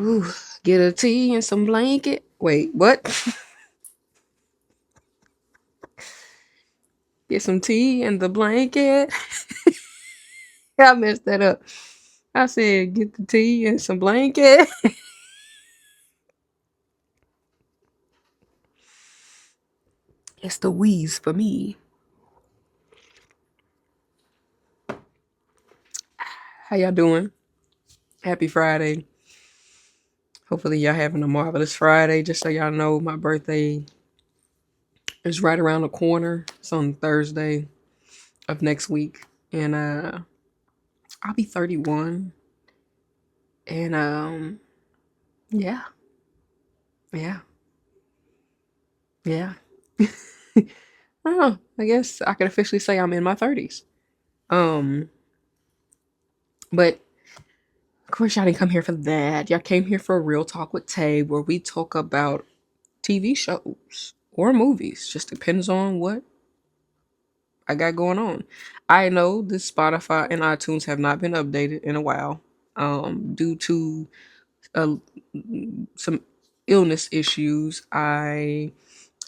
Ooh, get a tea and some blanket. Wait, what? Get some tea and the blanket. I messed that up. I said get the tea and some blanket. It's the wheeze for me. How y'all doing? Happy Friday. Hopefully y'all having a marvelous Friday. Just so y'all know, my birthday is right around the corner. It's on Thursday of next week. And I'll be 31. And yeah, yeah, yeah. Oh, I guess I can officially say I'm in my 30s. Um, but of course y'all didn't come here for that. Y'all came here for a real talk with Tay, where we talk about TV shows or movies. Just depends on what I got going on. I know that Spotify and iTunes have not been updated in a while, due to uh, some illness issues. I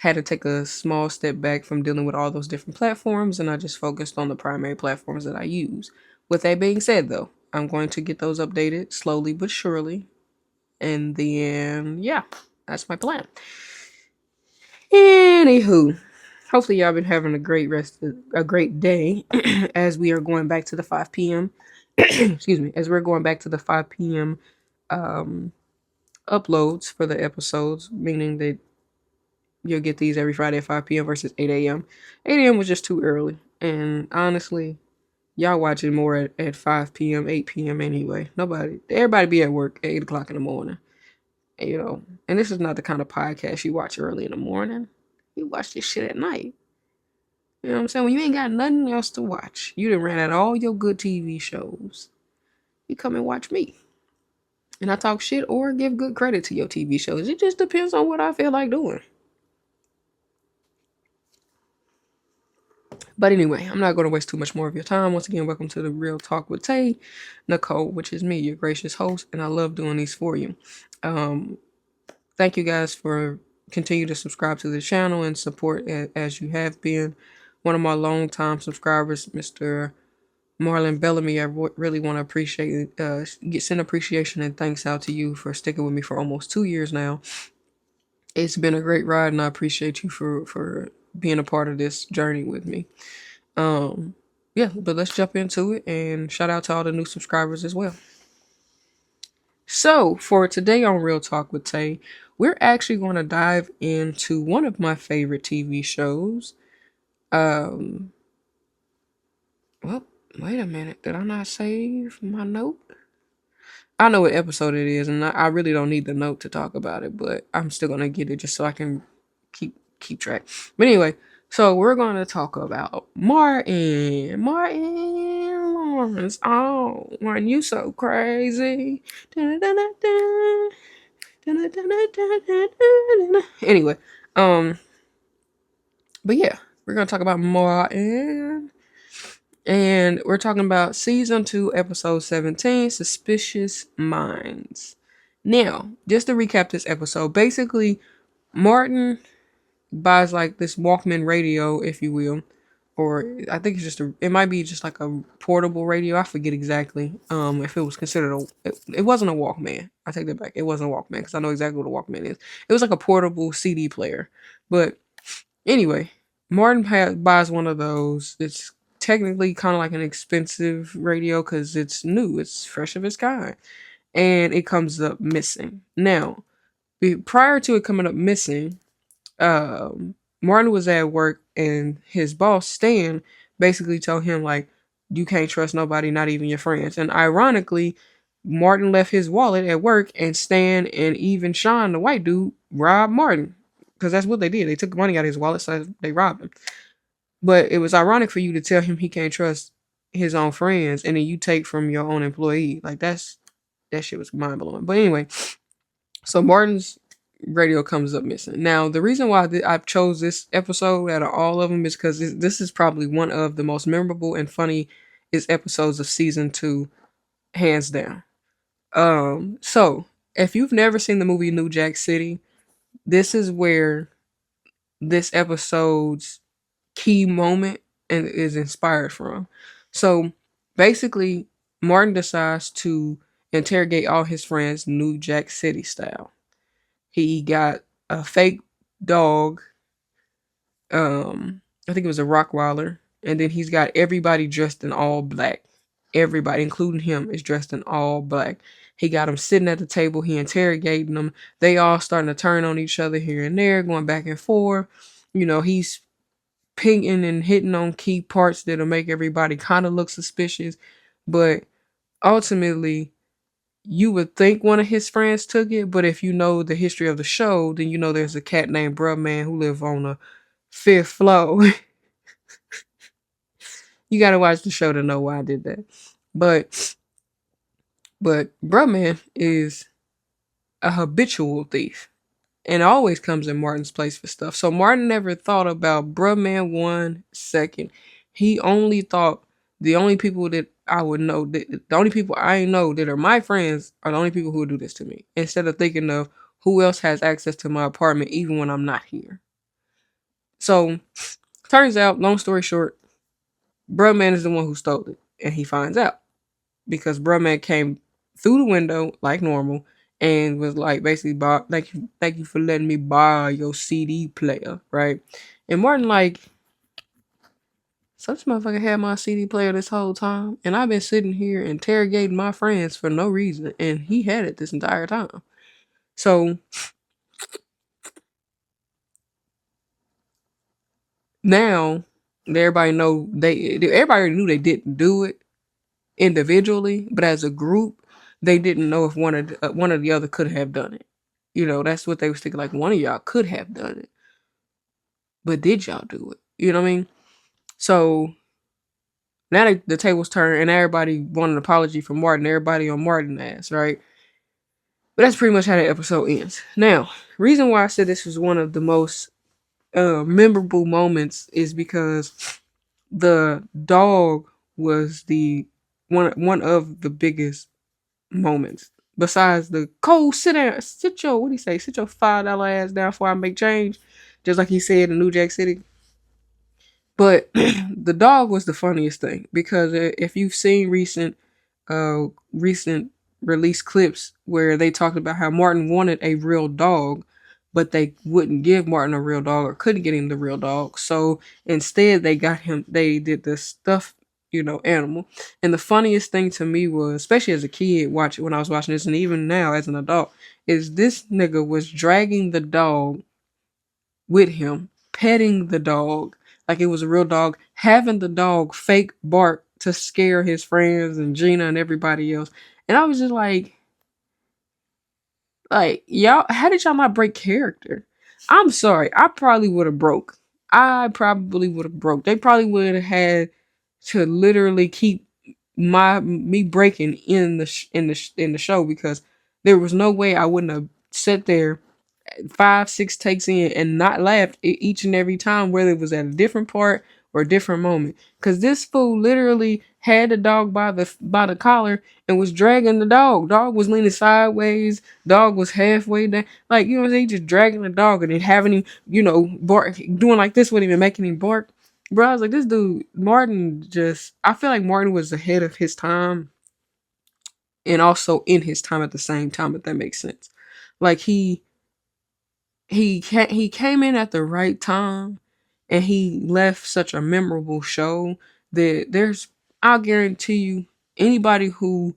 had to take a small step back from dealing with all those different platforms, and I just focused on the primary platforms that I use. With that being said, though, I'm going to get those updated slowly but surely, and then yeah, that's my plan. Anywho, hopefully y'all been having a great day, as we are going back to the 5 p.m. Excuse me, as we're going back to the 5 p.m. um uploads for the episodes, meaning that you'll get these every Friday at 5 p.m. versus 8 a.m. 8 a.m. was just too early. And honestly, y'all watching more at 5 p.m., 8 p.m. anyway. Everybody be at work at 8 o'clock in the morning. And this is not the kind of podcast you watch early in the morning. You watch this shit at night. You know what I'm saying? When you ain't got nothing else to watch, you done ran out of all your good TV shows. You come and watch me. And I talk shit or give good credit to your TV shows. It just depends on what I feel like doing. But anyway, I'm not going to waste too much more of your time. Once again, welcome to the Real Talk with Tay, Nicole, which is me, your gracious host, and I love doing these for you. Um, Thank you guys for continue to subscribe to the channel and support as you have been. One of my longtime subscribers, Mr. Marlon Bellamy, I really want to send appreciation and thanks out to you for sticking with me for almost 2 years now. It's been a great ride, and I appreciate you for being a part of this journey with me. Um, yeah, but let's jump into it, and shout out to all the new subscribers as well. So, for today on Real Talk with Tay, we're actually going to dive into one of my favorite TV shows. Um, well, wait a minute. Did I not save my note? I know what episode it is, and I really don't need the note to talk about it, but I'm still going to get it just so I can keep track. But anyway, so we're going to talk about Martin Lawrence. Oh, Martin, you so crazy. Anyway, um, but yeah, we're gonna talk about Martin, and we're talking about season 2, episode 17, Suspicious Minds. Now, just to recap this episode, basically, Martin buys like this Walkman radio, if you will, or I think it might be just like a portable radio. I forget exactly. If it was considered it wasn't a Walkman. I take that back. It wasn't a Walkman because I know exactly what a Walkman is. It was like a portable CD player. But anyway, Martin buys one of those. It's technically kind of like an expensive radio because it's new. It's fresh of its kind, and it comes up missing. Now, prior to it coming up missing, Martin was at work and his boss, Stan, basically told him, like, you can't trust nobody, not even your friends. And ironically, Martin left his wallet at work and Stan and even Sean, the white dude, robbed Martin. Because that's what they did. They took money out of his wallet, so they robbed him. But it was ironic for you to tell him he can't trust his own friends and then you take from your own employee. Like, that shit was mind blowing. But anyway, so Martin's radio comes up missing. Now, the reason why I chose this episode out of all of them is because this is probably one of the most memorable and funny episodes of season 2, hands down. So If you've never seen the movie New Jack City, this is where this episode's key moment and is inspired from. So basically, Martin decides to interrogate all his friends New Jack City style. He got a fake dog, I think it was a Rockwaller, and then he's got everybody dressed in all black. Everybody, including him, is dressed in all black. He got them sitting at the table. He interrogating them. They all starting to turn on each other here and there, going back and forth. He's pinging and hitting on key parts that'll make everybody kind of look suspicious. But ultimately, you would think one of his friends took it. But if you know the history of the show, then you know there's a cat named Bruh Man who live on the fifth floor. You gotta watch the show to know why I did that. But Bruh Man is a habitual thief and always comes in Martin's place for stuff. So Martin never thought about Bruh Man 1 second. He only thought the only people that I would know, the only people I know that are my friends are the only people who would do this to me. Instead of thinking of who else has access to my apartment even when I'm not here. So turns out, long story short, Bruh Man is the one who stole it. And he finds out. Because Bruh Man came through the window like normal and was like basically thank you for letting me borrow your CD player, right? And Martin like, so this motherfucker had my CD player this whole time, and I've been sitting here interrogating my friends for no reason, and he had it this entire time. So now everybody knew they didn't do it individually, but as a group, they didn't know if one or the other could have done it. That's what they was thinking. Like one of y'all could have done it, but did y'all do it? You know what I mean? So now the tables turn, and everybody want an apology from Martin. Everybody on Martin's ass, right? But that's pretty much how the episode ends. Now, reason why I said this was one of the most memorable moments is because the dog was the one of the biggest moments. Besides the Cole, sit down, what do you say? Sit your $5 ass down before I make change, just like he said in New Jack City. But the dog was the funniest thing because if you've seen recent release clips where they talked about how Martin wanted a real dog, but they wouldn't give Martin a real dog or couldn't get him the real dog. So instead they did the stuffed, animal. And the funniest thing to me was, especially as a kid when I was watching this and even now as an adult, is this nigga was dragging the dog with him, petting the dog like it was a real dog, having the dog fake bark to scare his friends and Gina and everybody else. And I was just like, y'all, how did y'all not break character? I'm sorry, I probably would have broke. I probably would have broke. They probably would have had to literally keep me breaking in the show because there was no way I wouldn't have sat there 5, 6 takes in and not laughed each and every time, whether it was at a different part or a different moment. Cause this fool literally had the dog by the collar and was dragging the dog. Dog was leaning sideways. Dog was halfway down. Like, you know what I'm saying? Just dragging the dog and then having him, bark, doing like this with him and making him bark. Bro, I was like, this dude, Martin I feel like Martin was ahead of his time and also in his time at the same time, if that makes sense. Like he came in at the right time and he left such a memorable show that I'll guarantee you anybody who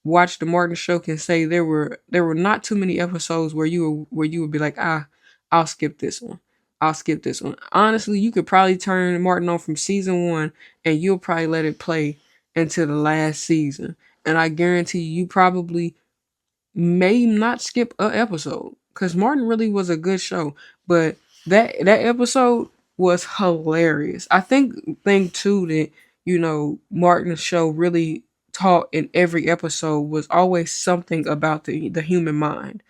watched the Martin show can say there were not too many episodes where you would be like, I'll skip this one. I'll skip this one. Honestly, you could probably turn Martin on from season 1 and you'll probably let it play into the last season. And I guarantee you probably may not skip a episode because Martin really was a good show, but that episode was hilarious. I think too that Martin's show really taught in every episode was always something about the human mind.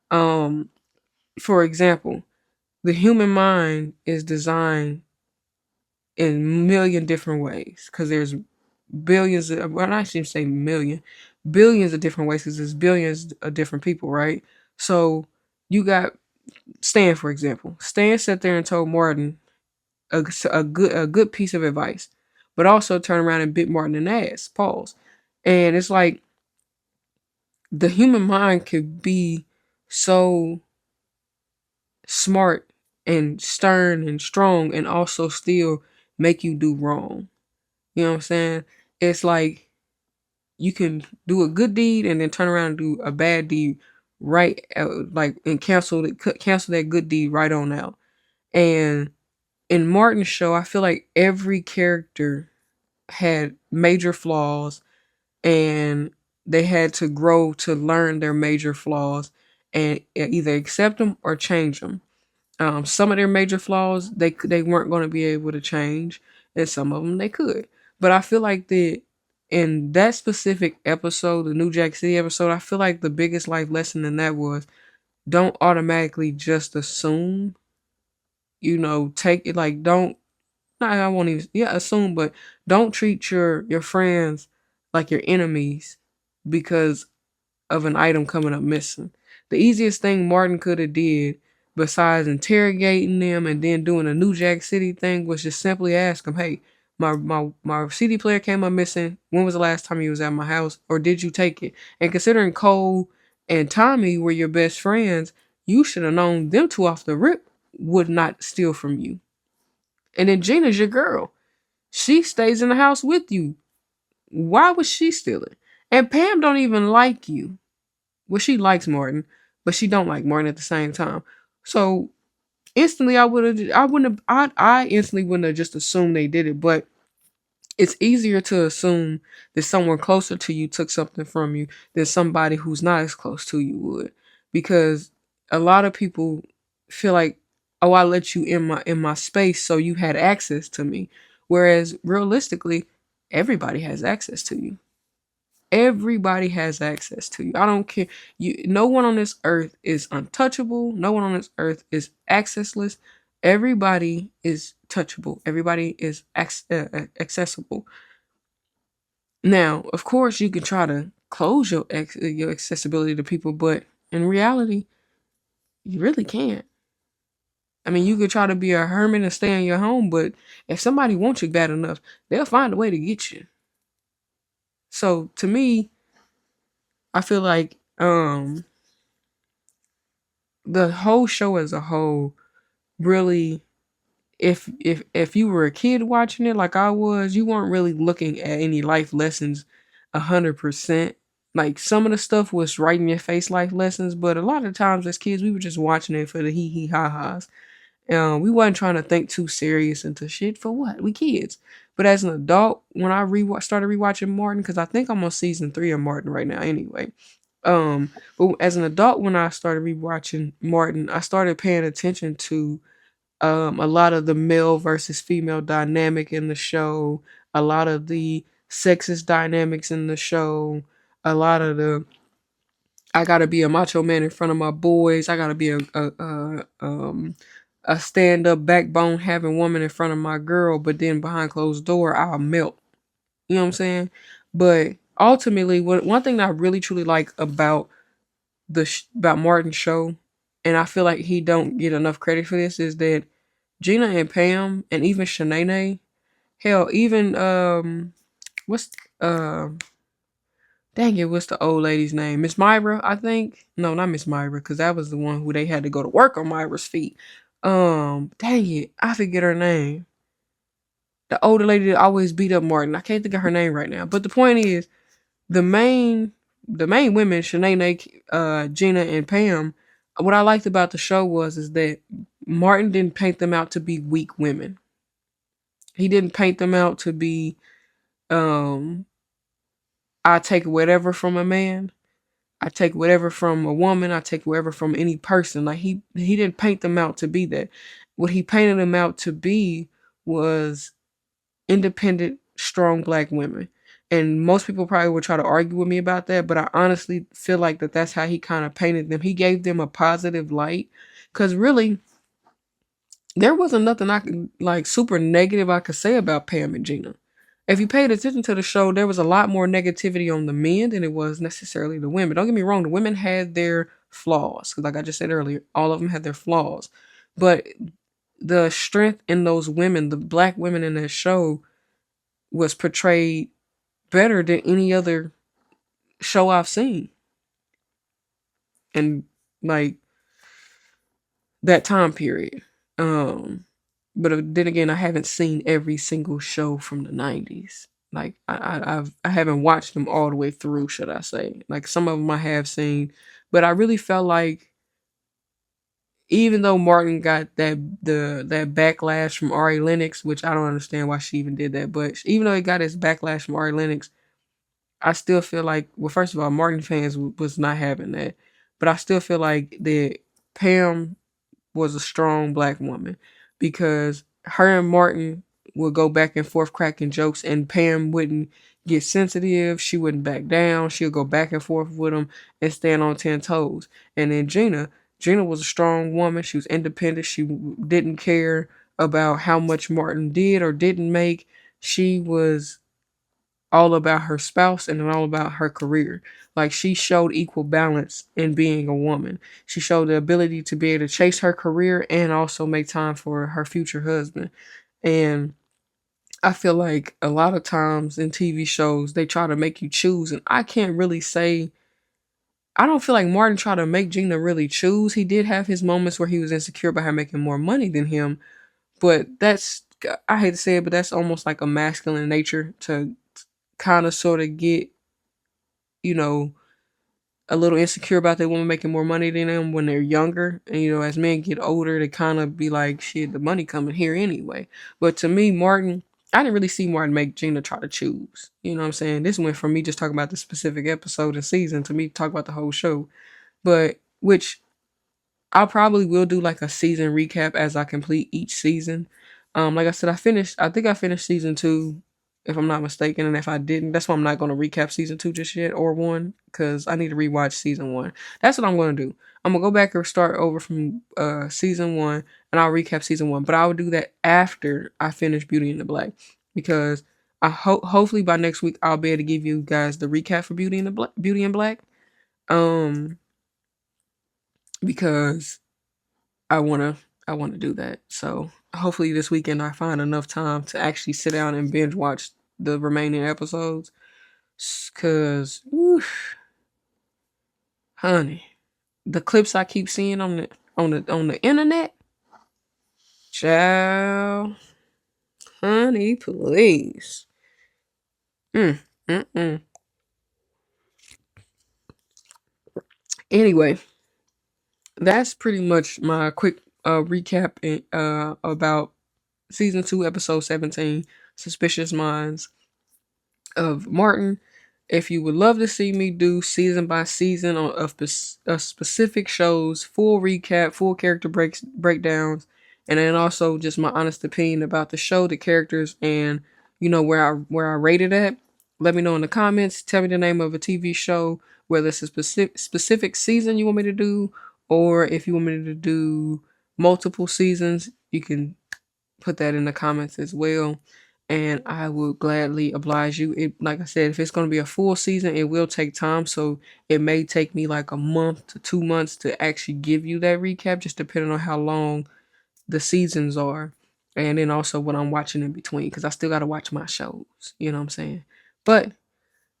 For example, the human mind is designed in a million different ways because there's billions of, well, I shouldn't say million, billions of different ways because there's billions of different people, right? So you got Stan, for example. Stan sat there and told Martin a good piece of advice, but also turned around and bit Martin in the ass. Pause. And it's like the human mind could be so smart and stern and strong and also still make you do wrong. You know what I'm saying? It's like you can do a good deed and then turn around and do a bad deed right like and cancel that good deed right on out. And in Martin's show, I feel like every character had major flaws and they had to grow to learn their major flaws and either accept them or change them. Some of their major flaws they weren't going to be able to change, and some of them they could. But I feel like that in that specific episode, the New Jack City episode, I feel like the biggest life lesson in that was don't automatically just assume. Take it like don't. Not I won't even assume, but don't treat your friends like your enemies because of an item coming up missing. The easiest thing Martin could have did, besides interrogating them and then doing a New Jack City thing, was just simply ask them, "Hey, my CD player came up missing. When was the last time you was at my house, or did you take it?" And considering Cole and Tommy were your best friends, you should have known them two off the rip would not steal from you. And then Gina's your girl. She stays in the house with you. Why was she stealing? And Pam don't even like you. Well, she likes Martin, but she don't like Martin at the same time. So instantly, I instantly wouldn't have just assumed they did it. But it's easier to assume that someone closer to you took something from you than somebody who's not as close to you would, because a lot of people feel like, oh, I let you in my space, so you had access to me, whereas realistically, everybody has access to you. Everybody has access to you. I don't care. No one on this earth is untouchable. No one on this earth is accessless. Everybody is touchable. Everybody is accessible. Now, of course, you can try to close your accessibility to people, but in reality, you really can't. I mean, you could try to be a hermit and stay in your home, but if somebody wants you bad enough, they'll find a way to get you. So to me, I feel like the whole show as a whole really, if you were a kid watching it like I was, you weren't really looking at any life lessons 100%. Like some of the stuff was right in your face life lessons, but a lot of times as kids we were just watching it for the hee hee ha ha's. We wasn't trying to think too serious into shit for what we kids. But as an adult, when I started rewatching Martin, because I think I'm on season 3 of Martin right now anyway. But as an adult, when I started rewatching Martin, I started paying attention to a lot of the male versus female dynamic in the show, a lot of the sexist dynamics in the show, a lot of the I gotta be a macho man in front of my boys. I gotta be a stand up backbone having woman in front of my girl, but then behind closed door I'll melt. You know what I'm saying? But ultimately, one thing that I really truly like about about Martin's show, and I feel like he don't get enough credit for this, is that Gina and Pam and even Shanae, hell, even what's uh dang it, what's the old lady's name? Miss Myra, I think. No, not Miss Myra, because that was the one who they had to go to work on Myra's feet. Dang it, I forget her name. The older lady that always beat up Martin. I can't think of her name right now. But the point is, the main the main women, Shanae, Gina, and Pam. What I liked about the show is that Martin didn't paint them out to be weak women. He didn't paint them out to be um I take whatever from a man. I take whatever from a woman. I take whatever from any person. Like he didn't paint them out to be that. What he painted them out to be was independent, strong black women. And most people probably would try to argue with me about that, but I honestly feel like that's how he kind of painted them. He gave them a positive light, because really, there wasn't nothing I could like super negative I could say about Pam and Gina. if you paid attention to the show, there was a lot more negativity on the men than it was necessarily the women. Don't get me wrong, the women had their flaws. Like I just said earlier, all of them had their flaws. But the strength in those women, the black women in that show, was portrayed better than any other show I've seen. And like that time period. But then again, I haven't seen every single show from the '90s. Like I haven't watched them all the way through, should I say? Like some of them I have seen, but I really felt like even though Martin got that backlash from Ari Lennox, which I don't understand why she even did that, but even though he got his backlash from Ari Lennox, I still feel like, well, first of all, Martin fans was not having that, but I still feel like that Pam was a strong black woman because her and Martin would go back and forth cracking jokes, and Pam wouldn't get sensitive. She wouldn't back down. She would go back and forth with him and stand on 10 toes. And then Gina was a strong woman. She was independent. She didn't care about how much Martin did or didn't make. She was all about her spouse and all about her career. Like she showed equal balance in being a woman. She showed the ability to be able to chase her career and also make time for her future husband. And I feel like a lot of times in TV shows they try to make you choose, and I can't really say. I don't feel like Martin tried to make Gina really choose. He did have his moments where he was insecure about her making more money than him, but that's, I hate to say it, but that's almost like a masculine nature to kind of sort of get, you know, a little insecure about their woman making more money than them when they're younger. And, as men get older, they kind of be like, shit, the money coming here anyway. But to me, Martin, I didn't really see Martin make Gina try to choose. You know what I'm saying? This went from me just talking about the specific episode and season to me talk about the whole show. But, which I probably will do like a season recap as I complete each season. Like I said, I think I finished season two, if I'm not mistaken. And if I didn't, that's why I'm not going to recap season two just yet or one, because I need to rewatch season one. That's what I'm going to do. I'm going to go back and start over from season one, and I'll recap season one. But I'll do that after I finish Beauty in the Black, because hopefully by next week I'll be able to give you guys the recap for Beauty in Black. Um, because I wanna do that. So hopefully this weekend I find enough time to actually sit down and binge watch the remaining episodes. Cause, honey, the clips I keep seeing on the internet, child, honey, please. Mm, mm, mm. Anyway, that's pretty much my quick recap about season 2, episode 17, Suspicious Minds of Martin. If you would love to see me do season by season of specific shows, full recap, full character breakdowns, and then also just my honest opinion about the show, the characters, and where I rated at, let me know in the comments. Tell me the name of a TV show, whether it's a specific season you want me to do, or if you want me to do multiple seasons, you can put that in the comments as well, and I will gladly oblige you. Like I said, if it's going to be a full season, it will take time, so it may take me like a month to 2 months to actually give you that recap, just depending on how long the seasons are, and then also what I'm watching in between, because I still got to watch my shows. You know what I'm saying? But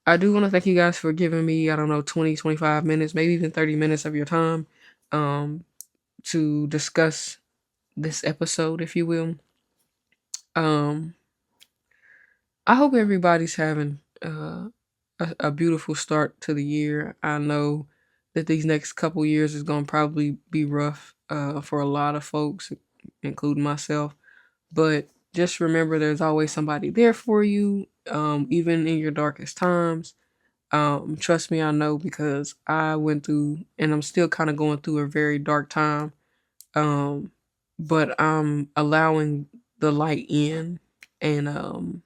I do want to thank you guys for giving me, I don't know, 20, 25 minutes, maybe even 30 minutes of your time, to discuss this episode, if you will. Um, I hope everybody's having a beautiful start to the year. I know that these next couple years is going to probably be rough for a lot of folks, including myself. But just remember, there's always somebody there for you, even in your darkest times. Trust me, I know, because I went through, and I'm still kind of going through a very dark time. Um, but I'm allowing the light in, and I'm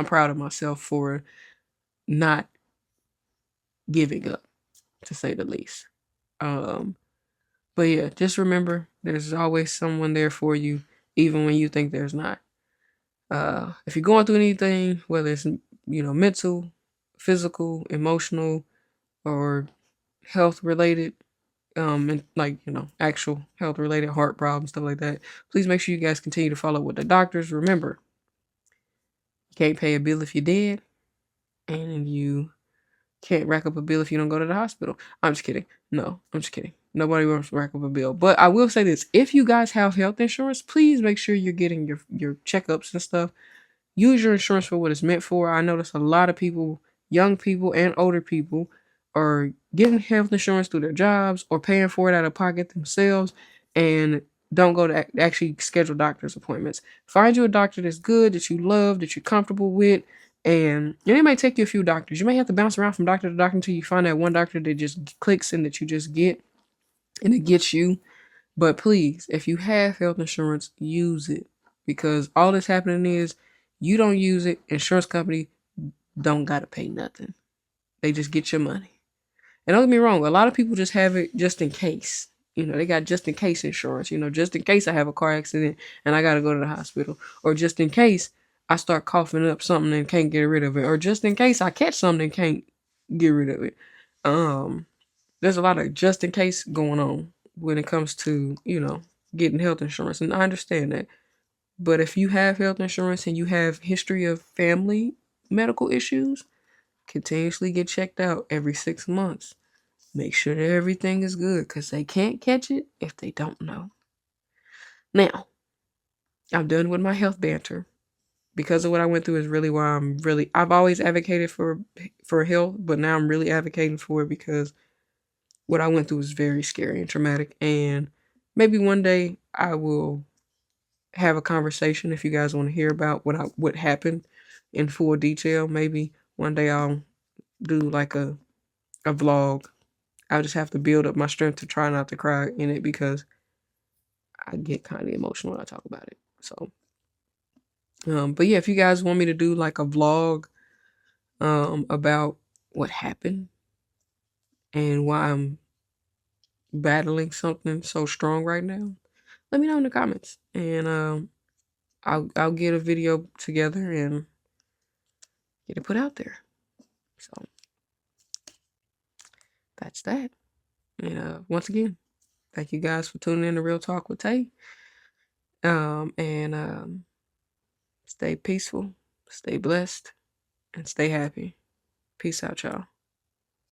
proud of myself for not giving up, to say the least. Um, but yeah, just remember there's always someone there for you, even when you think there's not. If you're going through anything, whether it's mental, physical, emotional, or health related, and like actual health related heart problems, stuff like that, please make sure you guys continue to follow with the doctors. Remember, you can't pay a bill if you're dead, and you can't rack up a bill if you don't go to the hospital. I'm just kidding. No, I'm just kidding. Nobody wants to rack up a bill. But I will say this: if you guys have health insurance, please make sure you're getting your checkups and stuff. Use your insurance for what it's meant for. I notice a lot of people, young people and older people, are getting health insurance through their jobs or paying for it out of pocket themselves and don't go to actually schedule doctor's appointments. Find you a doctor that's good, that you love, that you're comfortable with, and it may take you a few doctors. You may have to bounce around from doctor to doctor until you find that one doctor that just clicks and that you just get and it gets you. But please, if you have health insurance, use it, because all that's happening is you don't use it, insurance company don't gotta pay nothing. They just get your money. And don't get me wrong, a lot of people just have it just in case. They got just in case insurance, just in case I have a car accident and I gotta go to the hospital. Or just in case I start coughing up something and can't get rid of it. Or just in case I catch something and can't get rid of it. There's a lot of just in case going on when it comes to, getting health insurance. And I understand that. But if you have health insurance and you have history of family medical issues, continuously get checked out every 6 months. Make sure that everything is good, because they can't catch it if they don't know. Now, I'm done with my health banter. Because of what I went through is really why I've always advocated for health, but now I'm really advocating for it because what I went through was very scary and traumatic. And maybe one day I will have a conversation if you guys want to hear about what happened in full detail. Maybe one day I'll do like a vlog. I'll just have to build up my strength to try not to cry in it, because I get kind of emotional when I talk about it. So, but yeah, if you guys want me to do like a vlog, about what happened and why I'm battling something so strong right now, let me know in the comments, and I'll get a video together and get it put out there. So that's that. And once again, thank you guys for tuning in to Real Talk with Tay. And stay peaceful, stay blessed, and stay happy. Peace out, y'all.